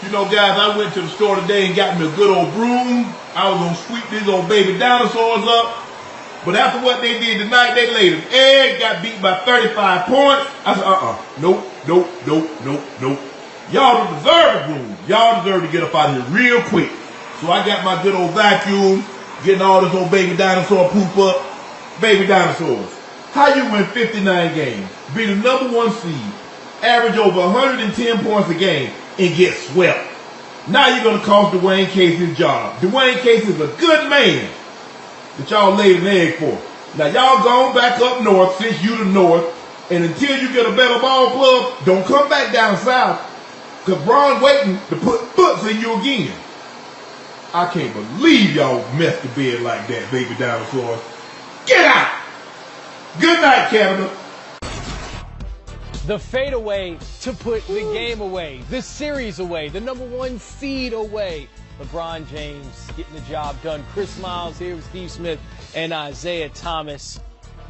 You know, guys, I went to the store today and got me a good old broom. I was going to sweep these old baby dinosaurs up. But after what they did tonight, they laid an egg, got beat by 35 points. I said, nope. Y'all don't deserve a broom. Y'all deserve to get up out of here real quick. So I got my good old vacuum, getting all this old baby dinosaur poop up. Baby dinosaurs. How you win 59 games, be the #1 seed, average over 110 points a game, and get swept? Now you're going to cost Dwayne Casey his job. Dwayne Casey is a good man that y'all laid an egg for. Now y'all gone back up north since you the north, and until you get a better ball club, don't come back down south, because Braun waiting to put foots in you again. I can't believe y'all messed the bed like that, baby dinosaurs. Get out! Good night, Canada. The fadeaway to put the game away, the series away, the #1 seed away. LeBron James getting the job done. Chris Miles here with Steve Smith and Isaiah Thomas.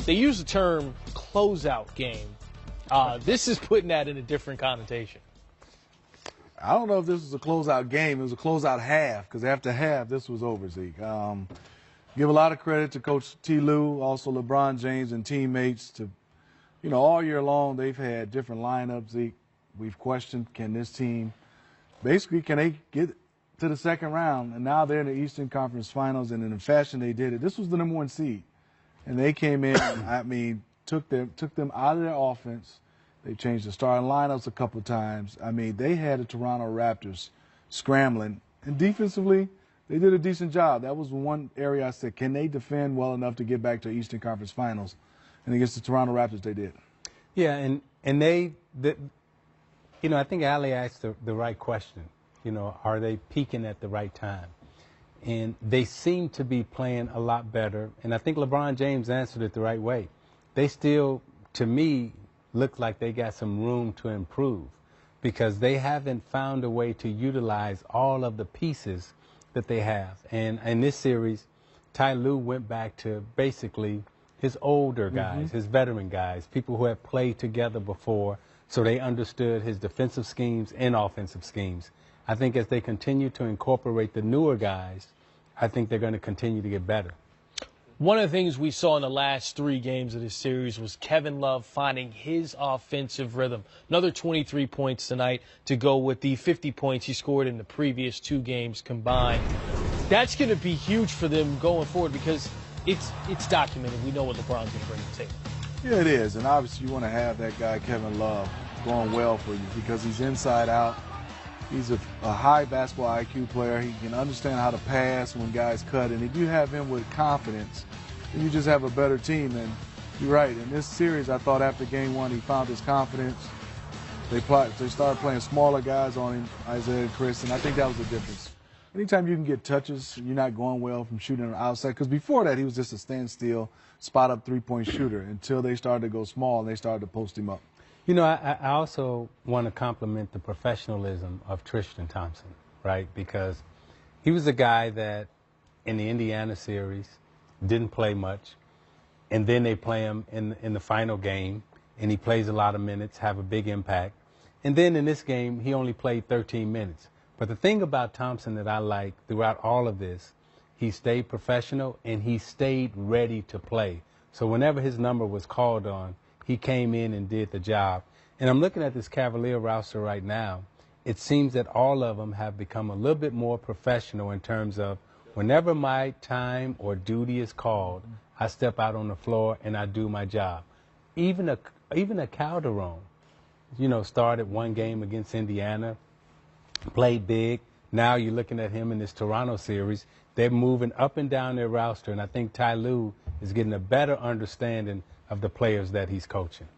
They use the term closeout game. This is putting that in a different connotation. I don't know if this was a closeout game. It was a closeout half, because after half, this was over, Zeke. Give a lot of credit to Coach T. Lue, also LeBron James and teammates. All year long, they've had different lineups, Zeke. We've questioned, can this team, basically, can they get to the second round? And now they're in the Eastern Conference Finals, and in the fashion they did it, this was the #1 seed. And they came in, took them out of their offense. They changed the starting lineups a couple times. They had the Toronto Raptors scrambling. And defensively, they did a decent job. That was one area I said, can they defend well enough to get back to Eastern Conference Finals? And against the Toronto Raptors, they did. Yeah, and they I think Allie asked the right question. Are they peaking at the right time? And they seem to be playing a lot better. And I think LeBron James answered it the right way. They still, to me, look like they got some room to improve, because they haven't found a way to utilize all of the pieces that they have. And in this series, Ty Lue went back to basically his older guys, his veteran guys, people who have played together before, so they understood his defensive schemes and offensive schemes. I think as they continue to incorporate the newer guys, I think they're going to continue to get better. One of the things we saw in the last 3 games of this series was Kevin Love finding his offensive rhythm. Another 23 points tonight to go with the 50 points he scored in the previous 2 games combined. That's going to be huge for them going forward, because it's documented. We know what LeBron's going to bring to the table. Yeah, it is. And obviously you want to have that guy, Kevin Love, going well for you, because he's inside out. He's a high basketball IQ player. He can understand how to pass when guys cut. And if you have him with confidence, then you just have a better team. And you're right. In this series, I thought after game 1, he found his confidence. They started playing smaller guys on him, Isaiah and Chris, and I think that was the difference. Anytime you can get touches, you're not going well from shooting on the outside. Because before that, he was just a standstill, spot-up three-point shooter until they started to go small and they started to post him up. I also want to compliment the professionalism of Tristan Thompson, right? Because he was a guy that in the Indiana series didn't play much, and then they play him in the final game, and he plays a lot of minutes, have a big impact. And then in this game, he only played 13 minutes. But the thing about Thompson that I like throughout all of this, he stayed professional and he stayed ready to play. So whenever his number was called on, he came in and did the job. And I'm looking at this Cavalier roster right now. It seems that all of them have become a little bit more professional in terms of whenever my time or duty is called, I step out on the floor and I do my job. Even a Calderon, started one game against Indiana, played big. Now you're looking at him in this Toronto series. They're moving up and down their roster, and I think Ty Lue is getting a better understanding of the players that he's coaching.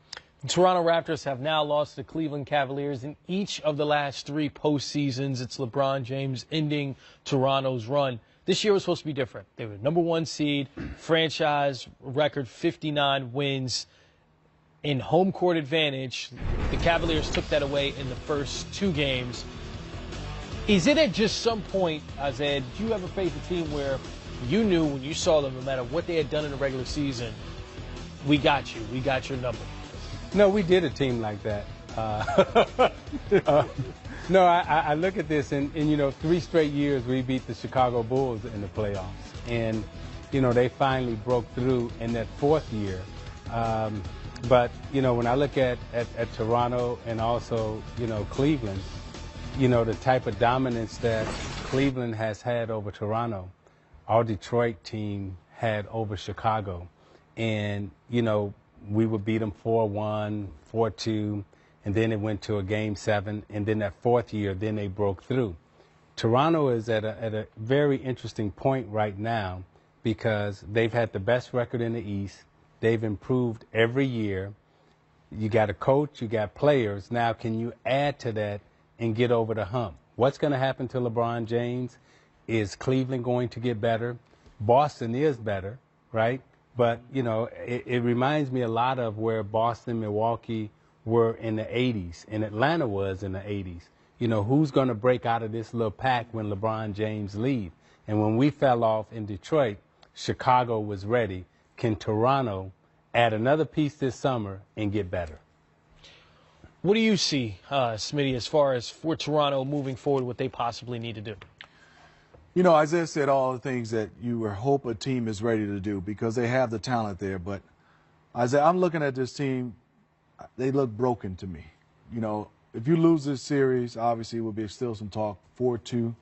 The Toronto Raptors have now lost to Cleveland Cavaliers in each of the last 3 postseasons. It's LeBron James ending Toronto's run. This year was supposed to be different. They were the #1 seed, franchise record 59 wins. In home court advantage, the Cavaliers took that away in the first 2 games. Is it at just some point, Isaiah, did you ever face a team where you knew when you saw them, no matter what they had done in the regular season, we got you, we got your number? No, we did a team like that. No, I look at this, and, you know, 3 straight years we beat the Chicago Bulls in the playoffs. And, you know, they finally broke through in that 4th year. But, you know, when I look at Toronto and also, you know, Cleveland, you know, the type of dominance that Cleveland has had over Toronto, our Detroit team had over Chicago. And, you know, we would beat them 4-1, 4-2, and then it went to a Game 7, and then that 4th year, then they broke through. Toronto is at a very interesting point right now because they've had the best record in the East. They've improved every year. You got a coach, you got players. Now, can you add to that and get over the hump? What's going to happen to LeBron James? Is Cleveland going to get better? Boston is better, right? But, you know, it reminds me a lot of where Boston, Milwaukee were in the 80s and Atlanta was in the 80s. You know, who's going to break out of this little pack when LeBron James leaves? And when we fell off in Detroit, Chicago was ready. Can Toronto add another piece this summer and get better? What do you see, Smitty, as far as for Toronto moving forward, what they possibly need to do? You know, Isaiah said all the things that you would hope a team is ready to do because they have the talent there. But, Isaiah, I'm looking at this team. They look broken to me. You know, if you lose this series, obviously, it will be still some talk. 4-2,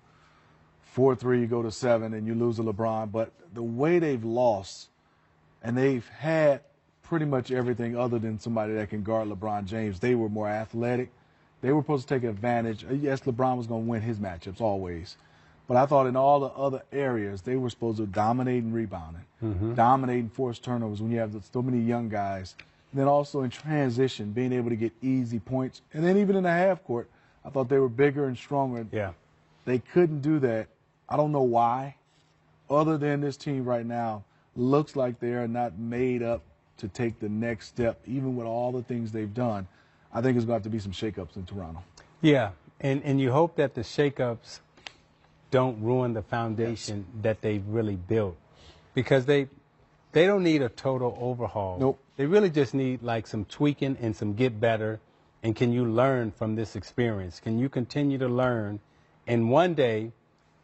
4-3, you go to 7, and you lose to LeBron. But the way they've lost, and they've had pretty much everything other than somebody that can guard LeBron James. They were more athletic. They were supposed to take advantage. Yes, LeBron was going to win his matchups always. But I thought in all the other areas, they were supposed to dominate in rebounding, dominate in forced turnovers when you have so many young guys. And then also in transition, being able to get easy points. And then even in the half court, I thought they were bigger and stronger. Yeah. They couldn't do that. I don't know why. Other than this team right now looks like they are not made up to take the next step, even with all the things they've done. I think there's going to have to be some shakeups in Toronto. Yeah, and you hope that the shakeups don't ruin the foundation that they've really built, because they don't need a total overhaul. Nope. They really just need like some tweaking and some get better. And can you learn from this experience? Can you continue to learn? And one day,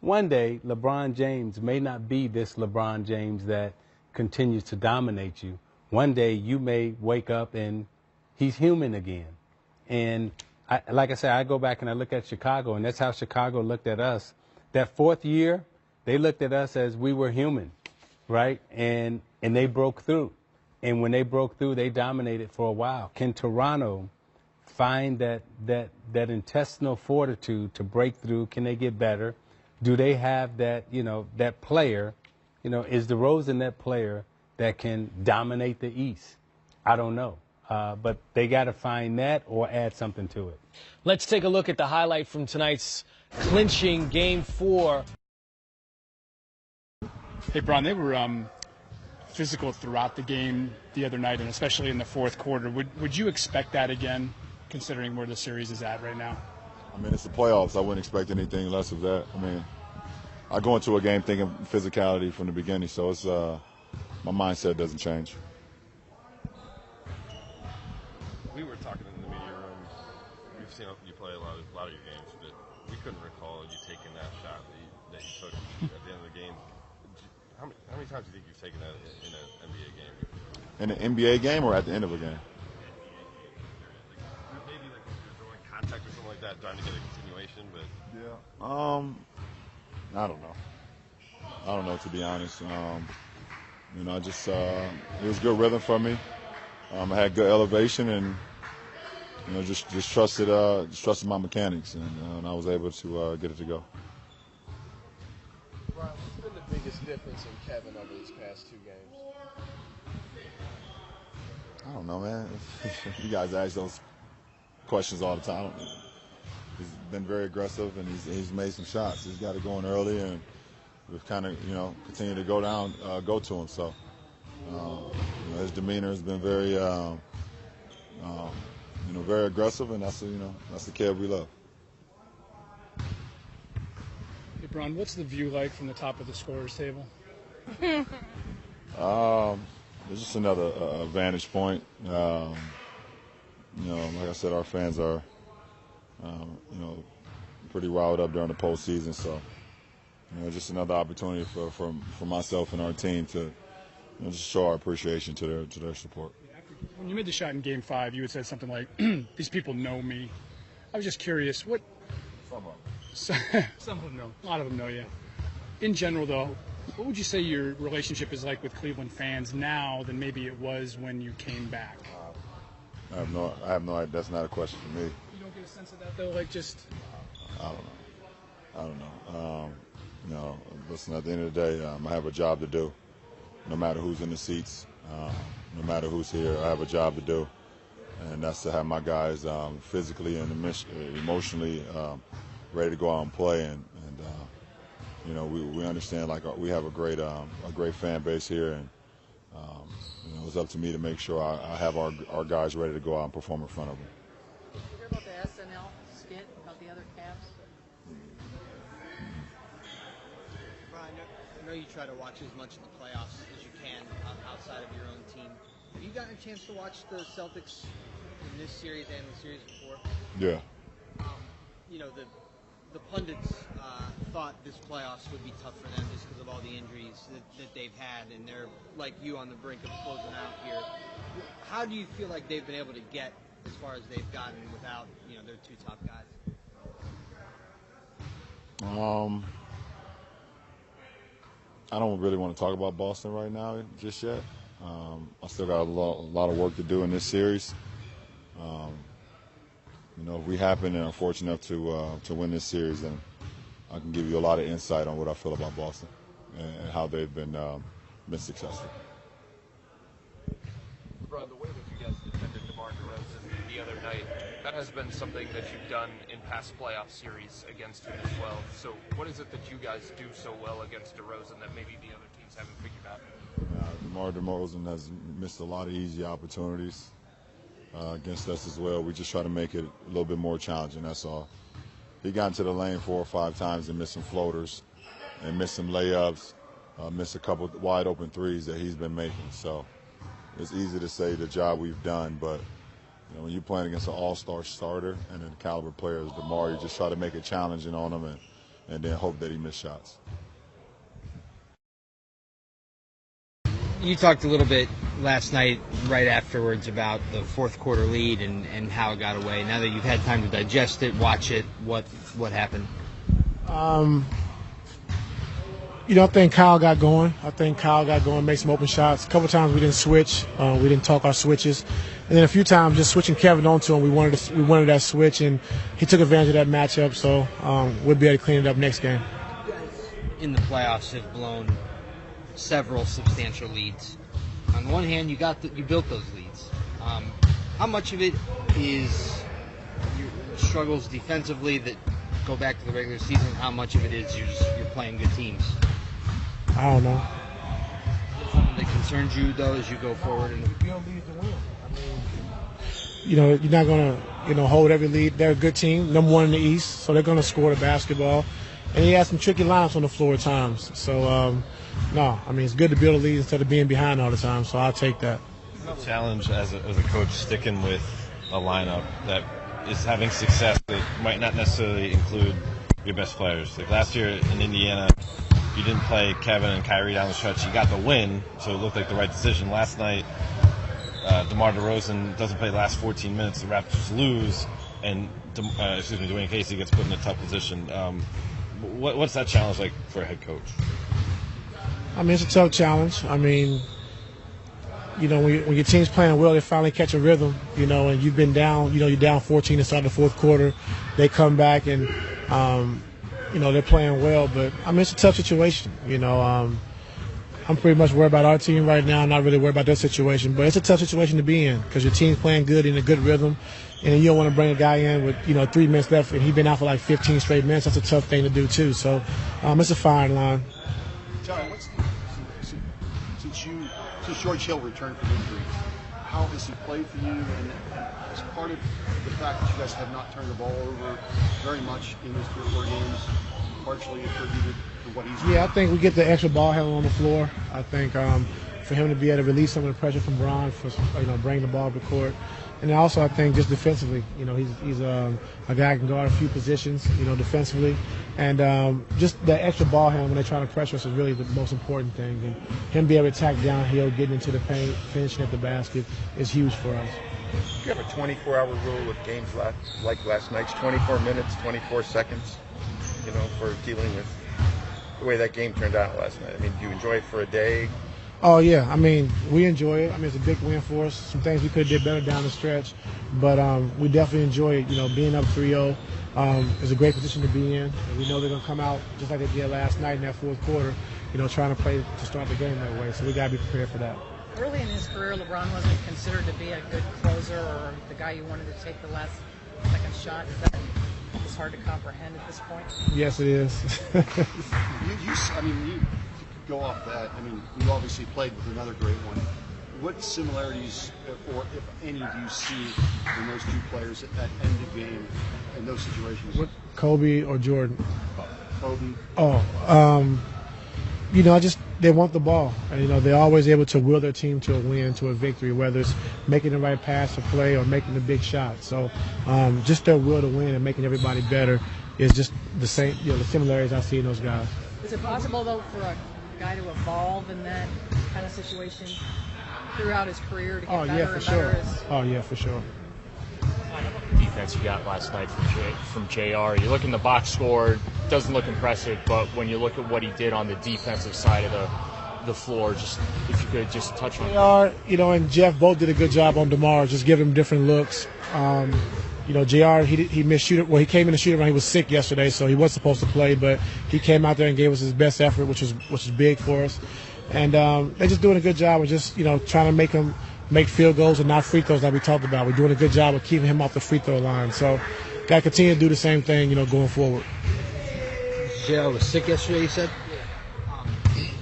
LeBron James may not be this LeBron James that continues to dominate you. One day you may wake up and he's human again. And like I said, I go back and I look at Chicago, and that's how Chicago looked at us. That 4th year, they looked at us as we were human, right? And they broke through. And when they broke through, they dominated for a while. Can Toronto find that intestinal fortitude to break through? Can they get better? Do they have that, you know, that player? You know, is DeRozan that player that can dominate the East? I don't know. But they got to find that or add something to it. Let's take a look at the highlight from tonight's clinching Game 4. Hey, Bron, they were physical throughout the game the other night, and especially in the 4th quarter. Would you expect that again, considering where the series is at right now? I mean, it's the playoffs. I wouldn't expect anything less of that. I mean, I go into a game thinking physicality from the beginning, so it's my mindset doesn't change. We were talking in the media room. We've seen you play a lot of your games, but we couldn't recall you taking that shot that you took at the end of the game. How many times do you think you've taken that in an NBA game? In an NBA game or at the end of a game? Maybe like you're throwing contact or something like that, trying to get a continuation, but yeah. I don't know. I don't know, to be honest. You know, I just it was good rhythm for me. I had good elevation, and you know, just trusted my mechanics, and I was able to get it to go. Brian, what's been the biggest difference in Kevin over these past 2 games? I don't know, man. You guys ask those questions all the time. He's been very aggressive, and he's made some shots. He's got it going early, and we've kind of, you know, continued to go to him. So, you know, his demeanor has been very, you know, very aggressive, and that's the kid we love. Hey, Bron, what's the view like from the top of the scorer's table? It's just another vantage point. You know, like I said, our fans are, you know, pretty riled up during the postseason. So, just another opportunity for myself and our team to just show our appreciation to their support. When you made the shot in Game 5, you had said something like, "These people know me." I was just curious, what? Some of them know. A lot of them know you. In general, though, what would you say your relationship is like with Cleveland fans now than maybe it was when you came back? I have no idea. That's not a question for me. You don't get a sense of that, though? Like, just. I don't know. Listen, at the end of the day, I have a job to do. No matter who's in the seats, no matter who's here, I have a job to do. And that's to have my guys physically and emotionally ready to go out and play. And we understand, like, we have a great fan base here. And, it's up to me to make sure I have our guys ready to go out and perform in front of them. Did you hear about the SNL skit about the other Cavs? Brian, I know you try to watch as much of the playoffs as you can outside of your own team. Have you gotten a chance to watch the Celtics in this series and the series before? Yeah. The pundits thought this playoffs would be tough for them just because of all the injuries that they've had, and they're like you on the brink of closing out here. How do you feel like they've been able to get as far as they've gotten without their two top guys? I don't really want to talk about Boston right now just yet. I still got a lot of work to do in this series. If we happen and are fortunate enough to win this series, then I can give you a lot of insight on what I feel about Boston and how they've been successful. LeBron, the way that you guys defended DeMar DeRozan the other night, that has been something that you've done in past playoff series against him as well. So what is it that you guys do so well against DeRozan that maybe the other teams haven't figured out? DeMar DeRozan has missed a lot of easy opportunities against us as well. We just try to make it a little bit more challenging, that's all. He got into the lane 4 or 5 times and missed some floaters and missed some layups, missed a couple wide open threes that he's been making. So it's easy to say the job we've done, but when you're playing against an all-star starter and a caliber player as DeMar, you just try to make it challenging on him and then hope that he misses shots. You talked a little bit last night right afterwards about the fourth quarter lead and how it got away. Now that you've had time to digest it, watch it, what happened? I think Kyle got going. Made some open shots. A couple times we didn't switch. We didn't talk our switches. And then a few times just switching Kevin onto him, we wanted that switch, and he took advantage of that matchup. So we'll be able to clean it up next game. In the playoffs have blown several substantial leads. On the one hand, you built those leads. How much of it is your struggles defensively that go back to the regular season? How much of it is you're playing good teams? I don't know. Is it something that concerns you though as you go forward? You don't need to win. You're not going to hold every lead. They're a good team, number 1 in the East, so they're going to score the basketball. And he has some tricky lineups on the floor at times. So, it's good to build a lead instead of being behind all the time, so I'll take that. Challenge as a coach sticking with a lineup that is having success that might not necessarily include your best players. Like last year in Indiana, you didn't play Kevin and Kyrie down the stretch. You got the win, so it looked like the right decision. Last night, DeMar DeRozan doesn't play the last 14 minutes. The Raptors lose, and Dwayne Casey gets put in a tough position. What's that challenge like for a head coach? It's a tough challenge. When your team's playing well, they finally catch a rhythm, and you've been down, you're down 14 to start the fourth quarter. They come back and, they're playing well. But, it's a tough situation. I'm pretty much worried about our team right now, not really worried about their situation. But it's a tough situation to be in because your team's playing good in a good rhythm. And you don't want to bring a guy in with, 3 minutes left and he's been out for like 15 straight minutes. That's a tough thing to do, too. So it's a fine line. John, since George Hill returned from injury, how has he played for you? And as part of the fact that you guys have not turned the ball over very much in these 3 or 4 games, partially attributed to what he's doing? Yeah, I think we get the extra ball handling on the floor. I think for him to be able to release some of the pressure from Bron for bring the ball to the court. And also, I think just defensively, he's a guy who can guard a few positions, defensively. And just that extra ball handling when they're trying to pressure us is really the most important thing. And him being able to attack downhill, getting into the paint, finishing at the basket is huge for us. Do you have a 24-hour rule with games like last night's 24 minutes, 24 seconds, for dealing with the way that game turned out last night? I mean, do you enjoy it for a day? Oh, yeah. I mean, we enjoy it. I mean, it's a big win for us. Some things we could have did better down the stretch. But we definitely enjoy it. Being up 3-0 is a great position to be in. And we know they're going to come out just like they did last night in that fourth quarter, trying to play to start the game that way. So we got to be prepared for that. Early in his career, LeBron wasn't considered to be a good closer or the guy you wanted to take the last second shot. Is that it's hard to comprehend at this point? Yes, it is. you could go off that. I mean, you obviously played with another great one. What similarities, or if any, do you see in those two players at end of game in those situations? What, Kobe or Jordan? Kobe. They want the ball. And, they're always able to will their team to a win, to a victory, whether it's making the right pass or play or making the big shot. So just their will to win and making everybody better is just the same, the similarities I see in those guys. Is it possible, though, for a guy to evolve in that kind of situation throughout his career to get better and better? Oh, yeah, for sure. Defense you got last night from JR. You look in the box score, doesn't look impressive, but when you look at what he did on the defensive side of the floor, just if you could just touch on JR, and Jeff both did a good job on DeMar, just giving him different looks. JR, he missed shooter. Well, he came in the shooter when he was sick yesterday, so he wasn't supposed to play, but he came out there and gave us his best effort, which is big for us. And they're just doing a good job of just trying to make field goals and not free throws like we talked about. We're doing a good job of keeping him off the free throw line. So got to continue to do the same thing, going forward. JR was sick yesterday, you said?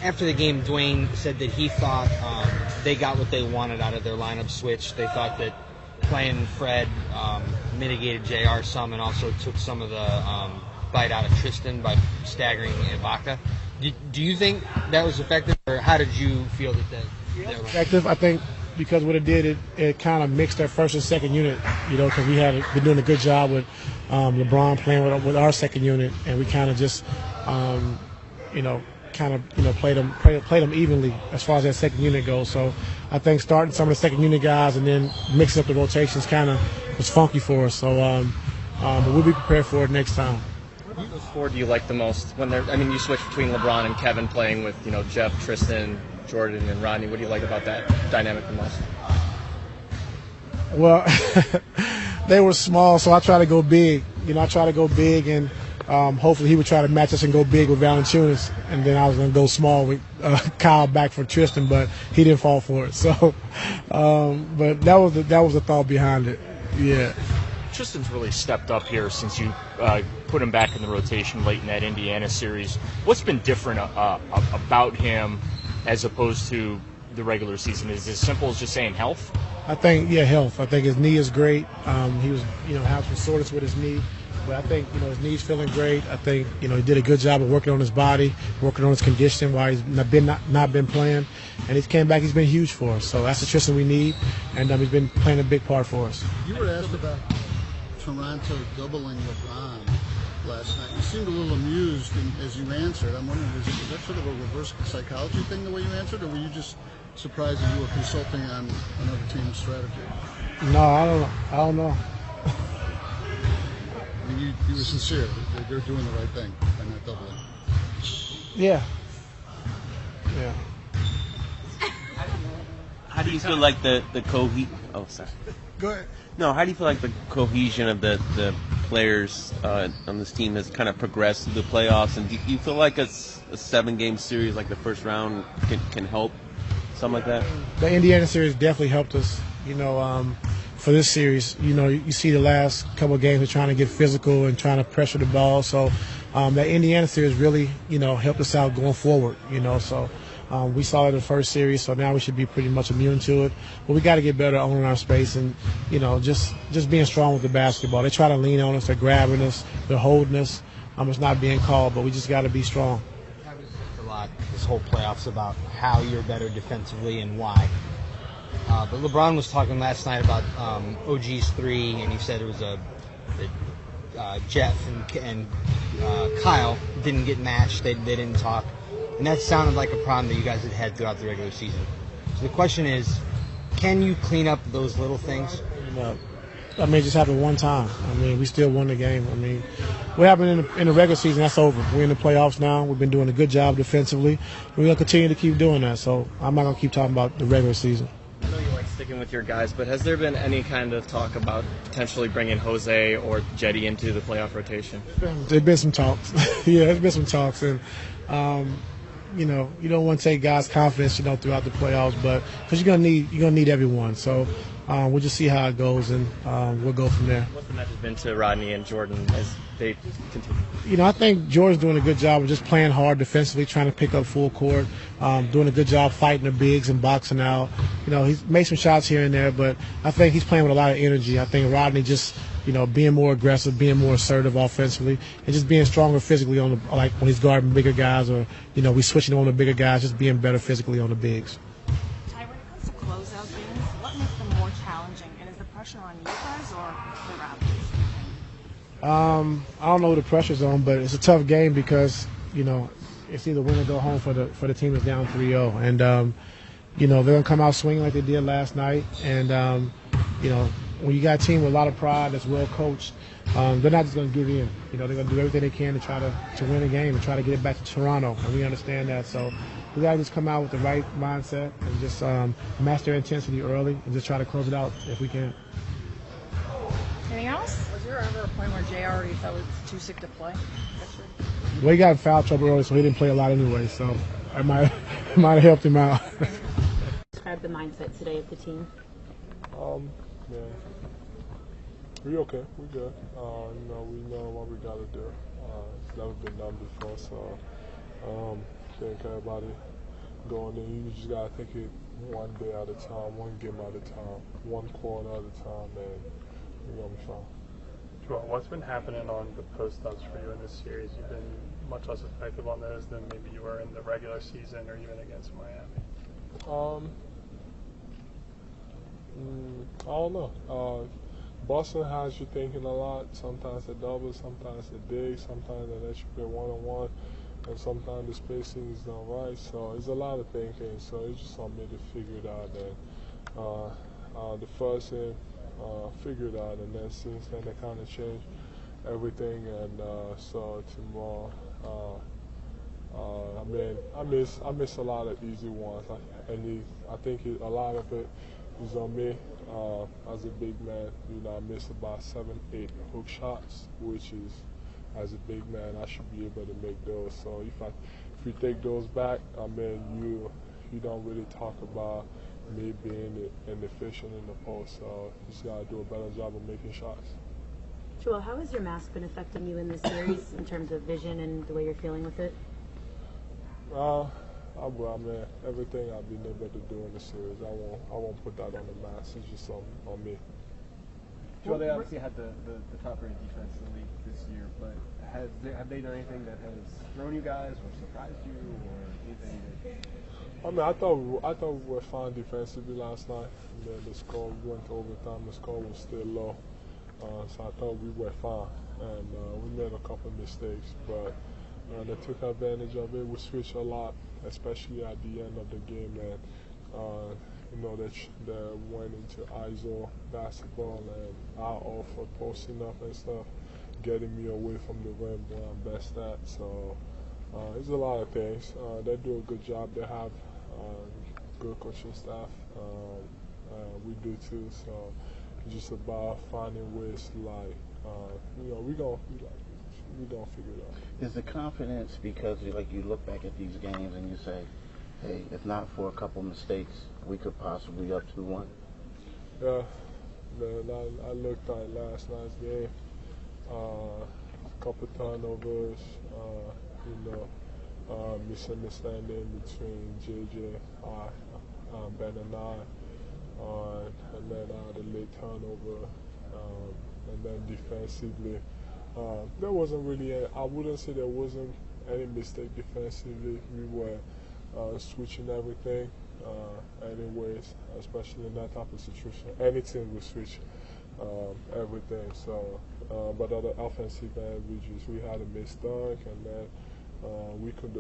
After the game, Dwayne said that he thought they got what they wanted out of their lineup switch. They thought that playing Fred mitigated JR some and also took some of the bite out of Tristan by staggering Ibaka. Do you think that was effective, or how did you feel that was effective? I think because what it did, it kind of mixed their first and second unit, because we had been doing a good job with LeBron playing with our second unit, and we kind of just, played them evenly as far as that second unit goes. So I think starting some of the second unit guys and then mixing up the rotations kind of was funky for us. So but we'll be prepared for it next time. Which of those four do you like the most? You switch between LeBron and Kevin playing with, Jeff, Tristan, Jordan, and Rodney. What do you like about that dynamic the most? Well, they were small, so I try to go big. I try to go big, and hopefully he would try to match us and go big with Valanciunas, and then I was going to go small with Kyle back for Tristan, but he didn't fall for it. So, but that was the thought behind it. Yeah. Tristan's really stepped up here since you put him back in the rotation late in that Indiana series. What's been different about him as opposed to the regular season? Is it as simple as just saying health? I think, health. I think his knee is great. He was, having some soreness with his knee, but I think, his knee's feeling great. I think, he did a good job of working on his body, working on his conditioning while he's not been playing, and he's came back. He's been huge for us. So that's the Tristan we need, and he's been playing a big part for us. You were asked about Toronto doubling LeBron last night. You seemed a little amused as you answered. I'm wondering, was that sort of a reverse psychology thing, the way you answered, or were you just surprised that you were consulting on another team's strategy? No, I don't know. You were sincere. They're doing the right thing by not doubling. Yeah. How do you feel like the Oh, sorry. Go ahead. No, how do you feel like the cohesion of the players on this team has kind of progressed through the playoffs? And do you feel like a 7-game series like the first round can help something like that? The Indiana series definitely helped us. For this series, you see the last couple of games, we're trying to get physical and trying to pressure the ball. So that Indiana series really, helped us out going forward. So we saw it in the first series, so now we should be pretty much immune to it. But we got to get better at owning our space and, just being strong with the basketball. They try to lean on us, they're grabbing us, they're holding us. It's not being called, but we just got to be strong. A lot this whole playoffs about how you're better defensively and why. but LeBron was talking last night about OG's 3, and he said it was Jeff and Kyle didn't get matched. They didn't talk. And that sounded like a problem that you guys had throughout the regular season. So the question is, can you clean up those little things? No. I mean, it just happened one time. I mean, we still won the game. I mean, what happened in the regular season, that's over. We're in the playoffs now. We've been doing a good job defensively. We're going to continue to keep doing that. So I'm not going to keep talking about the regular season. I know you like sticking with your guys, but has there been any kind of talk about potentially bringing Jose or Jetty into the playoff rotation? There's been some talks. Yeah, there's been some talks. And, you know, you don't want to take guys' confidence, you know, throughout the playoffs, but because you're gonna need everyone. So we'll just see how it goes, and we'll go from there. What's the message been to Rodney and Jordan as they continue? You know, I think Jordan's doing a good job of just playing hard defensively, trying to pick up full court, doing a good job fighting the bigs and boxing out. You know, he's made some shots here and there, but I think he's playing with a lot of energy. I think Rodney just, you know, being more aggressive, being more assertive offensively, and just being stronger physically on the, like when he's guarding bigger guys, or, you know, we switching on the bigger guys, just being better physically on the bigs. Ty, when it comes to closeout games, what makes them more challenging, and is the pressure on you guys or the Raptors? I don't know who the pressure's on, but it's a tough game because, you know, it's either win or go home for the team that's down 3-0, and you know, they're gonna come out swinging like they did last night, and you know, when you got a team with a lot of pride that's well coached, they're not just going to give in. You know, they're going to do everything they can to try to win a game and try to get it back to Toronto, and we understand that. So we got to just come out with the right mindset and just match their intensity early and just try to close it out if we can. Anything else? Was there ever a point where JR already felt it was too sick to play? Well, he got in foul trouble early, so he didn't play a lot anyway. So I might have helped him out. Describe the mindset today of the team. Yeah. We okay. We good. You know, we know what we gotta do. It's never been done before, so I think everybody going in, you just gotta take it one day at a time, one game at a time, one quarter at a time, and we're gonna be fine. Joel, what's been happening on the post-ups for you in this series? You've been much less effective on those than maybe you were in the regular season or even against Miami. I don't know. Boston has you thinking a lot. Sometimes they double, sometimes they dig, sometimes they let you play one-on-one, and sometimes the spacing is not right. So it's a lot of thinking. So it's just on me to figure it out. And the first game, figure it out, and then since then they kind of changed everything. And so tomorrow, I miss a lot of easy ones. I think a lot of it is on me as a big man. You know, I miss about 7-8 hook shots, which is, as a big man, I should be able to make those. So if we take those back, you don't really talk about me being inefficient in the post. So you just gotta do a better job of making shots. Joel, how has your mask been affecting you in this series in terms of vision and the way you're feeling with it? Everything I've been able to do in the series, I won't put that on the mask. It's just on me. Joel, they obviously had the top-rated defense in the league this year, but have they done anything that has thrown you guys or surprised you or anything that? I thought we were fine defensively last night. And then the score, we went to overtime. The score was still low, so I thought we were fine. And we made a couple mistakes, but they took advantage of it. We switched a lot, especially at the end of the game, and you know, they went into ISO basketball, and I offered posting up and stuff, getting me away from the rim where I'm best at. So there's a lot of things. They do a good job. They have good coaching staff. We do too. So it's just about finding ways, like you know, we don't figure it out. Is the confidence because you look back at these games and you say, hey, if not for a couple mistakes, we could possibly up 2-1? Yeah, man, I looked at last night's game. A couple turnovers, you know, misunderstanding between JJ, Ben and I, and then I had a late turnover, and then defensively. There wasn't really, I wouldn't say there wasn't any mistake defensively. We were switching everything, anyways, especially in that type of situation. Any team will switch everything. So, but on the offensive end, we had a missed dunk, and then we could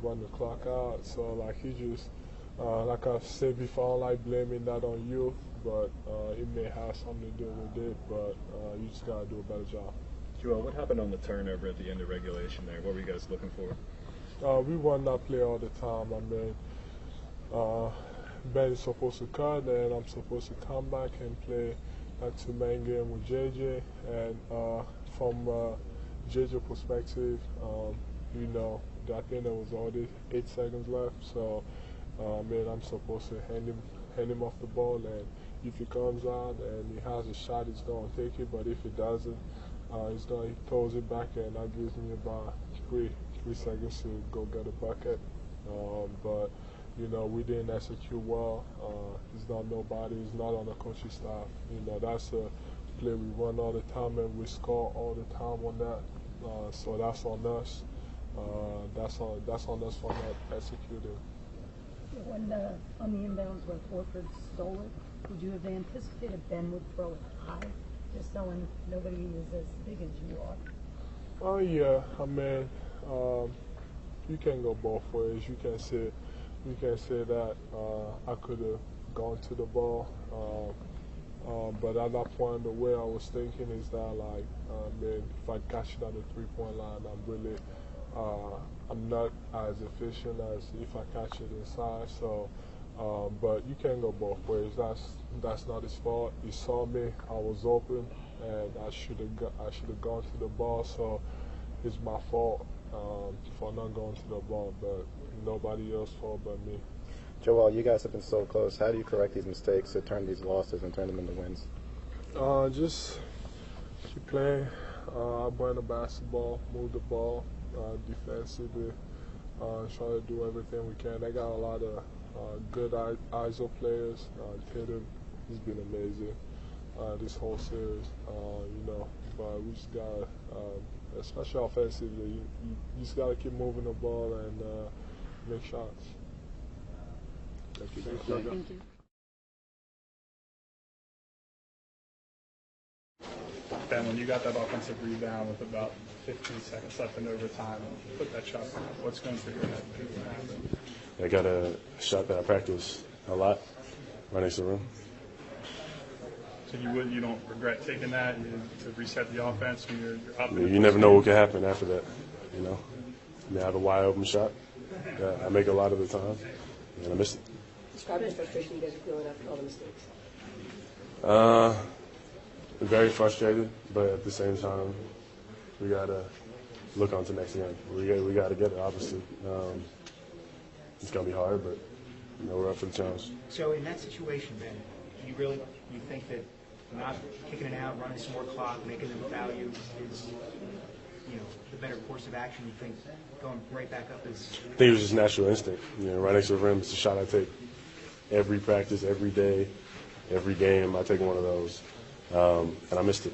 run the clock out. So like he just, like I said before, I don't like blaming that on you, but it may have something to do with it. But you just gotta do a better job. Joel, what happened on the turnover at the end of regulation there? What were you guys looking for? We run that play all the time. I mean, Ben is supposed to cut, and I'm supposed to come back and play a two-man game with JJ. And from JJ perspective, you know, I think there was already 8 seconds left. So, man, I'm supposed to hand him off the ball, and if he comes out and he has a shot, he's going to take it. But if he doesn't, he throws it back, and that gives me about 3 seconds to go get a bucket. But you know, we didn't execute well. It's not nobody. It's not on the coaching staff. You know, that's a play we run all the time, and we score all the time on that. So that's on us. That's on us for not executing. When on the inbounds when Horford stole it, would you have anticipated Ben would throw it high, just knowing nobody is as big as you are? Oh yeah, I mean, you can go both ways. You can say that I could have gone to the ball, but at that point, the way I was thinking is that, like, man, if I catch it at the three-point line, I'm not as efficient as if I catch it inside. So, but you can go both ways. That's not his fault. He saw me. I was open, and I should have gone to the ball. So it's my fault for not going to the ball, but nobody else's fault but me. Joel, you guys have been so close. How do you correct these mistakes to turn these losses and turn them into wins? Just keep playing. Bring the basketball, move the ball defensively. Try to do everything we can. They got a lot of good ISO players. Tatum, he's been amazing this whole series. You know, but we just gotta, especially offensively, you just gotta keep moving the ball and make shots. Thank you. Thank you. Ben, when you got that offensive rebound with about 15 seconds left in overtime, and put that shot up, what's going through your head? What happened? I got a shot that I practice a lot, right next to the rim. So you don't regret taking that to reset the offense when you're up? You never know what could happen after that, you know. I mean, I have a wide open shot that I make a lot of the time, and I missed it. Describe the frustration you guys are feeling after all the mistakes. Very frustrated, but at the same time, we gotta look on to next game. We gotta get it. Obviously, it's gonna be hard, but you know, we're up for the challenge. So in that situation, Ben, you think that not kicking it out, running some more clock, making them foul you is, you know, the better course of action? You think going right back up is? I think it was just natural instinct. You know, right next to the rim, it's a shot I take every practice, every day, every game. I take one of those, and I missed it.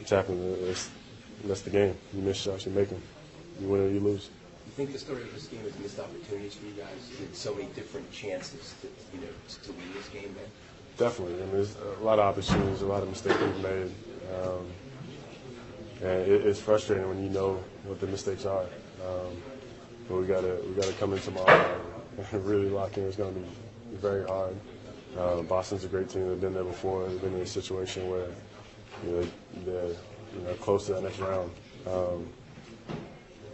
It's happened. That's the game. You miss shots, you make them. You win or you lose. You think the story of this game is missed opportunities for you guys? With so many different chances to win this game, man. Definitely. I mean, there's a lot of opportunities, a lot of mistakes we've made, and it's frustrating when you know what the mistakes are. But we gotta come in tomorrow and really lock in. It's gonna be very hard. Boston's a great team. They've been there before. They've been in a situation where they're close to that next round.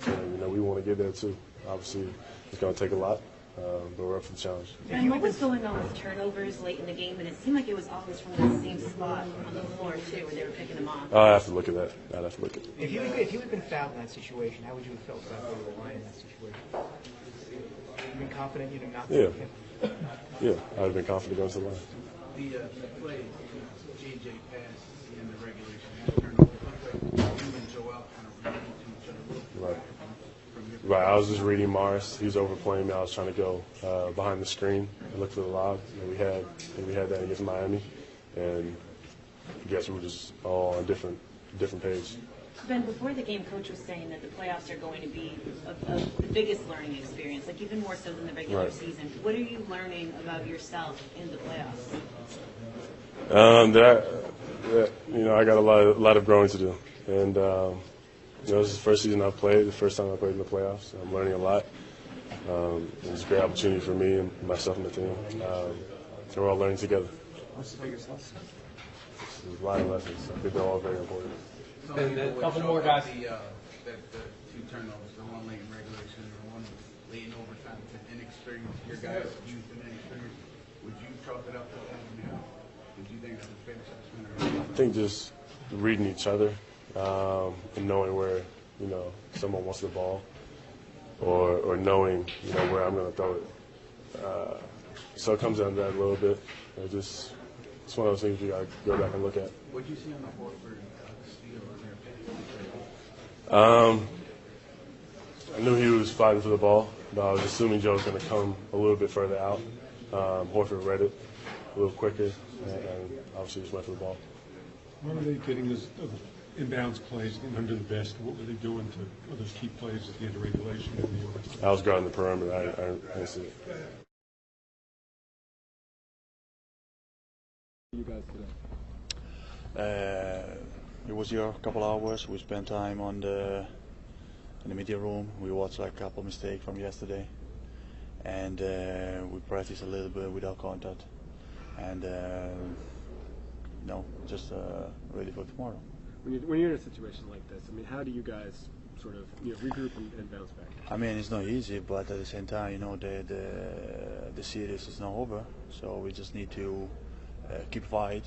And, you know, we want to get there too. Obviously, it's going to take a lot, but we're up for the challenge. And what was going on with turnovers late in the game? And it seemed like it was always from the same spot on the floor too, where they were picking them off. I have to look at that. I'd have to look at it. If you had been fouled in that situation, how would you have felt about going to the line in that situation? You been confident you'd have not? Yeah, I'd have been confident going to the line. The play, JJ pass in the regulation, turnover, you and Joel kind of ran into each other. Right. I was just reading Morris. He was overplaying me. I was trying to go behind the screen and look for the lob. And we had that against Miami, and I guess we were just all on a different page. Ben, before the game, Coach was saying that the playoffs are going to be the biggest learning experience, like even more so than the regular season. What are you learning about yourself in the playoffs? I got a lot of growing to do, and this is the first season I've played. The first time I played in the playoffs. I'm learning a lot. It's a great opportunity for me and myself and the team. We're all learning together. What's the biggest lesson? There's a lot of lessons. I think they're all very important. And a couple more guys. The two turnovers, the one late in regulation, the one late in overtime, inexperience. Your guys' youth and inexperience. Would you chalk it up to that? Would you think that's a fair assessment? I think just reading each other and knowing where someone wants the ball, or knowing where I'm going to throw it. So it comes down to that a little bit. It's one of those things you got to go back and look at. What did you see on the Horford steal in your opinion? I knew he was fighting for the ball, but I was assuming Joe was going to come a little bit further out. Horford read it a little quicker, and obviously just went for the ball. What were they getting as inbounds plays, getting under the basket? What were they doing to those key plays at the end of regulation? I was guarding the perimeter. I didn't see it. You guys today? It was here a couple hours. We spent time in the media room. We watched a couple mistakes from yesterday, and we practiced a little bit without contact, and just ready for tomorrow. When you're in a situation like this, I mean, how do you guys sort of regroup and bounce back? I mean, it's not easy, but at the same time, the series is not over, so we just need to keep fight,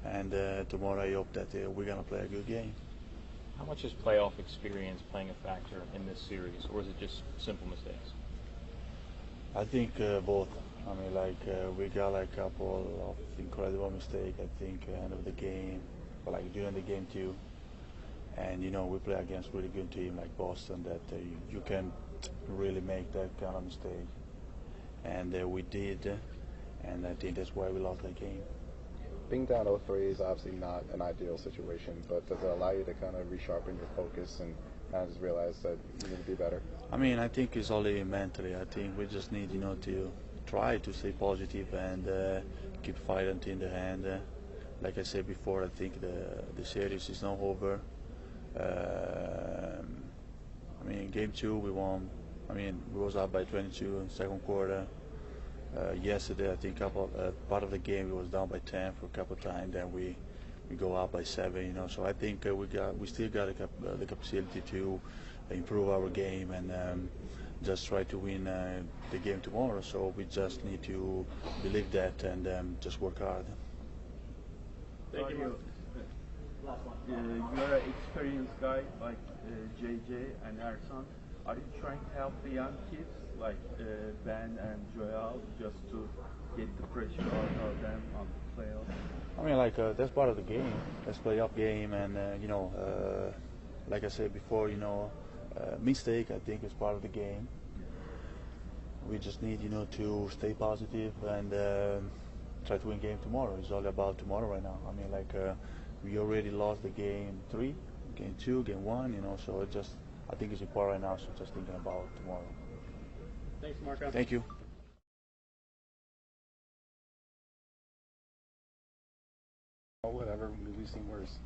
and tomorrow I hope that we're going to play a good game. How much is playoff experience playing a factor in this series, or is it just simple mistakes? I think both. I mean, we got a couple of incredible mistakes, I think, at the end of the game, but during the game too. And, we play against really good team like Boston that you can really make that kind of mistake. And we did, and I think that's why we lost that game. Being down 0-3 is obviously not an ideal situation, but does it allow you to kind of resharpen your focus and kind of just realize that you need to be better? I mean, I think it's only mentally. I think we just need, to try to stay positive and keep fighting until the end. Like I said before, I think the series is not over. I mean, game 2 we won. I mean, we was up by 22 in the second quarter. Yesterday, I think part of the game we was down by 10 for a couple of times. Then we go up by 7. So I think we still got the capacity to improve our game and just try to win the game tomorrow. So we just need to believe that and just work hard. Thank you. You're an experienced guy like JJ and Ersan. Are you trying to help the young kids like Ben and Joel just to get the pressure out of them on the playoffs? I mean, that's part of the game. That's playoff game, and like I said before, mistake I think is part of the game. We just need, to stay positive and try to win game tomorrow. It's all about tomorrow right now. I mean, we already lost the game 3, game 2, game 1. So I think it's important right now. So just thinking about tomorrow. Thanks, Marco. Thank you. Whatever, we've seen worse.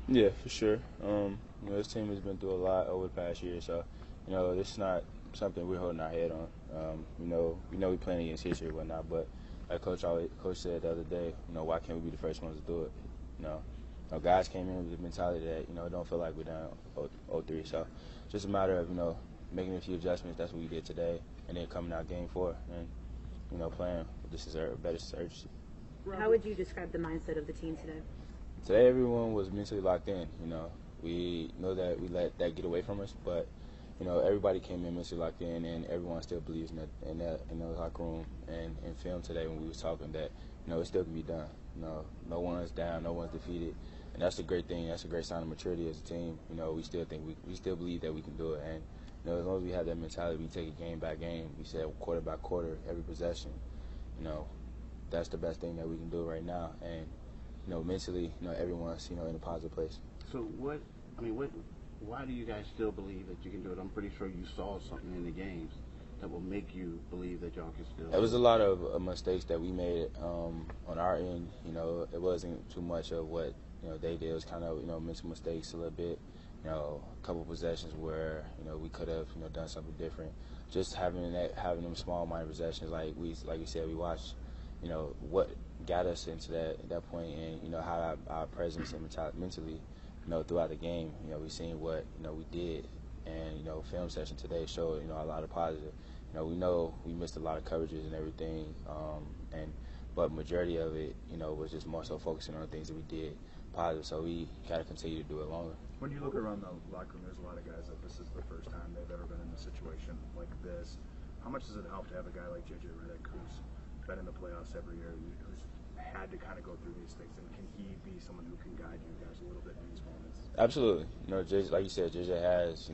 Yeah, for sure. This team has been through a lot over the past year, so this is not something we're holding our head on. We know we're playing against history and whatnot, but like Coach said the other day, why can't we be the first ones to do it? Guys came in with the mentality that it don't feel like we're down 0-3, so just a matter of making a few adjustments. That's what we did today, and then coming out game 4 and playing with this is our better urgency. How would you describe the mindset of the team today? Today, everyone was mentally locked in. We know that we let that get away from us, but everybody came in mentally locked in, and everyone still believes in the locker room and in film today when we was talking that it still can be done. No one's down, no one's defeated, and that's a great thing. That's a great sign of maturity as a team. We still think we still believe that we can do it, and as long as we have that mentality, we take it game by game. We said quarter by quarter, every possession. That's the best thing that we can do right now, and mentally, everyone's in a positive place. So what I mean, why do you guys still believe that you can do it? I'm pretty sure you saw something in the games that will make you believe that y'all can still. It was a lot of mistakes that we made on our end. You know, it wasn't too much of what they did. It was kind of mental mistakes a little bit. You know, a couple of possessions where we could have done something different. Just having them small minor possessions like we said, we watched what got us into that point, and how our presence and mentally throughout the game. We seen what we did, and film session today showed a lot of positive. We know we missed a lot of coverages and everything, but majority of it was just more so focusing on the things that we did positive. So we got to continue to do it longer. When you look around the locker room, there's a lot of guys that this is the first time they've ever been in a situation like this. How much does it help to have a guy like JJ Redick who's been in the playoffs every year, who's had to kind of go through these things, and can he be someone who can guide you guys a little bit in these moments? Absolutely. JJ, like you said, JJ has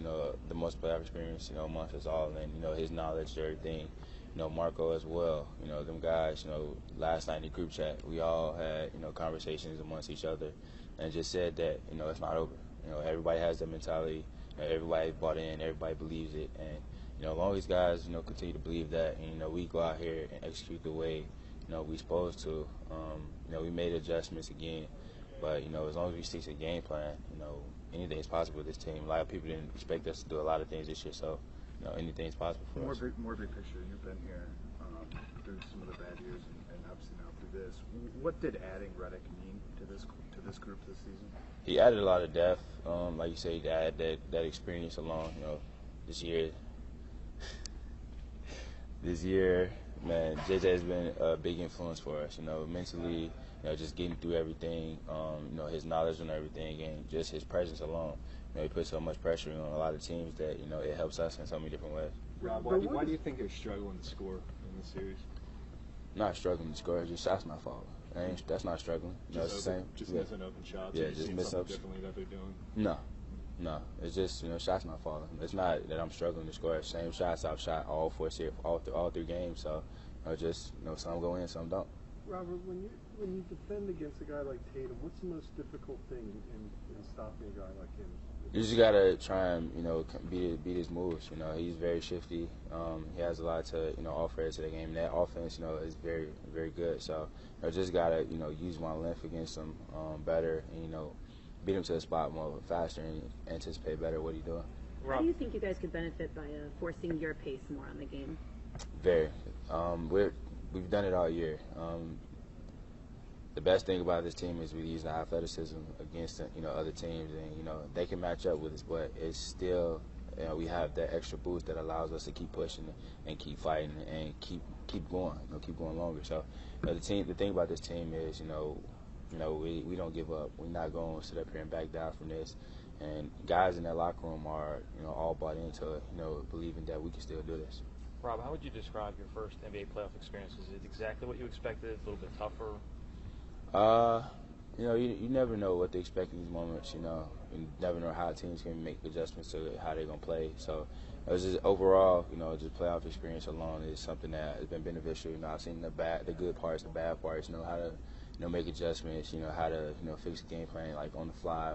the most playoff experience amongst us all, and his knowledge, everything. Marco as well. Them guys. Last night in the group chat, we all had conversations amongst each other, and just said that it's not over. Everybody has that mentality. Everybody bought in. Everybody believes it, and as long as guys continue to believe that, and we go out here and execute the way we supposed to. We made adjustments again, but as long as we stick to the game plan, anything is possible with this team. A lot of people didn't expect us to do a lot of things this year, so anything is possible for us. More big picture. You've been here through some of the bad years, and obviously now through this. What did adding Redick mean to this group this season? He added a lot of depth. Like you say, he added that experience along. This year, man, JJ has been a big influence for us. Mentally, just getting through everything. His knowledge on everything, and just his presence alone. He puts so much pressure on a lot of teams that it helps us in so many different ways. Rob, why do you think they're struggling to score in this series? Not struggling to score, just shots not falling. That's not struggling. It's the same. Just missing open shots. Yeah, just missing something differently that they're doing. No, it's just shots not falling. It's not that I'm struggling to score. Same shots I've shot all 3 games. So some go in, some don't. Robert, when you defend against a guy like Tatum, what's the most difficult thing in stopping a guy like him? You just gotta try and beat his moves. He's very shifty. He has a lot to offer to the game. And that offense is very, very good. So just gotta use my length against him better, and beat him to the spot more faster and anticipate better what he's doing. How do you think you guys could benefit by forcing your pace more on the game? Very. We've done it all year. The best thing about this team is we use the athleticism against other teams, and they can match up with us, but it's still we have that extra boost that allows us to keep pushing and keep fighting and keep going, keep going longer. So the thing about this team is we don't give up. We're not going to sit up here and back down from this. And guys in that locker room are all bought into believing that we can still do this. Rob, how would you describe your first NBA playoff experience? Is it exactly what you expected? A little bit tougher? You never know what to expect in these moments. You never know how teams can make adjustments to how they're gonna play. So it was just overall, just playoff experience alone is something that has been beneficial. I've seen the good parts, the bad parts. How to make adjustments. How to fix the game plan like on the fly.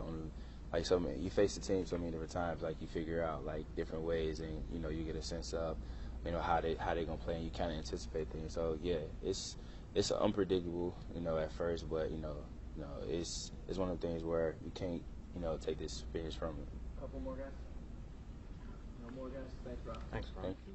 You face the team so many different times. Like you figure out like different ways, and you get a sense of how they gonna play, and you kind of anticipate things. So yeah, it's unpredictable, at first, but it's one of the things where you can't take this experience from it. Couple more guys. No more guys. Thanks, Rob. Thanks, Rob. Thank you.